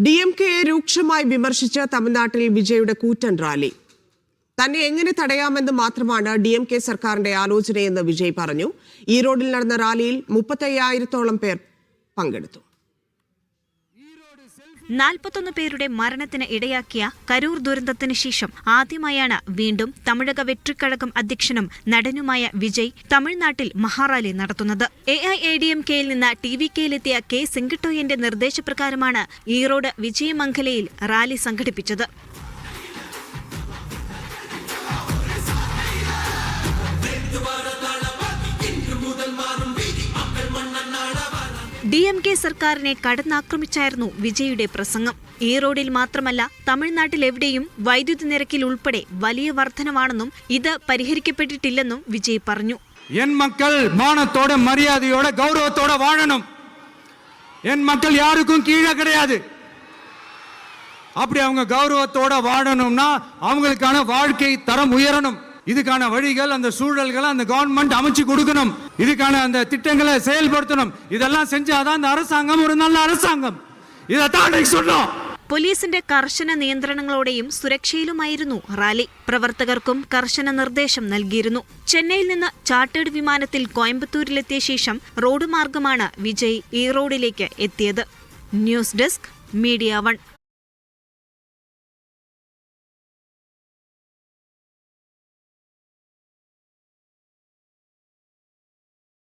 DMKയെ രൂക്ഷമായി വിമർശിച്ച് തമിഴ്നാട്ടിൽ വിജയുടെ കൂറ്റൻ റാലി. തന്നെ എങ്ങനെ തടയാമെന്ന് മാത്രമാണ് DMK സർക്കാരിന്റെ ആലോചനയെന്ന് വിജയ് പറഞ്ഞു. ഈറോഡിൽ നടന്ന റാലിയിൽ 35,000-ഓളം പേർ പങ്കെടുത്തു. 41 പേരുടെ മരണത്തിന് ഇടയാക്കിയ കരൂർ ദുരന്തത്തിന് ശേഷം ആദ്യമായാണ് വീണ്ടും തമിഴക വെട്രിക്കഴകം അധ്യക്ഷനും നടനുമായ വിജയ് തമിഴ്നാട്ടിൽ മഹാറാലി നടത്തുന്നത്. AIADMKയിൽ നിന്ന് TVKയിലെത്തിയ K. സെങ്കിട്ടോയന്റെ നിർദ്ദേശപ്രകാരമാണ് ഈറോഡ് വിജയമംഗലയിൽ റാലി സംഘടിപ്പിച്ചത്. DMK സർക്കാരിനെ കടന്നാക്രമിച്ചായിരുന്നു വിജയുടെ പ്രസംഗം. ഈ റോഡിൽ മാത്രമല്ല തമിഴ്നാട്ടിലെവിടെയും വൈദ്യുതി നിരക്കിൽ ഉൾപ്പെടെ വലിയ വർധനവാണെന്നും ഇത് പരിഹരിക്കപ്പെട്ടിട്ടില്ലെന്നും വിജയ് പറഞ്ഞു. എൻ മക്കൾ മാനത്തോടെ മര്യാദയോടെ ഗൗരവത്തോടെ വാഴണം. എൻ മക്കൾ யாருக்கும் கீழே கிடையாது. அப்படி அவங்க கௌரவத்தோட வாழணும்னா அவங்களுக்கான வாழ்க்கை தரம் உயரணும். இதுக்கான வழிகள் அந்த சூழல்களை அந்த கவர்மெண்ட் அமைச்சு கொடுக்கணும். இதுக்கான அந்த திட்டங்களை செயல்படுத்தணும். இதெல்லாம் செஞ்சாதான் அந்த அரசாங்கம் ஒரு நல்ல அரசாங்கம். இதைத்தான் சொல்றோம். പോലീസിന്റെ കർശന നിയന്ത്രണങ്ങളോടെയും സുരക്ഷയിലുമായിരുന്നു റാലി. പ്രവർത്തകർക്കും കർശന നിർദ്ദേശം നൽകിയിരുന്നു. ചെന്നൈയിൽ നിന്ന് ചാർട്ടേഡ് വിമാനത്തിൽ കോയമ്പത്തൂരിലെത്തിയ ശേഷം റോഡ് മാർഗമാണ് വിജയ് ഈറോഡിലേക്ക് എത്തിയത്. News desk media 1.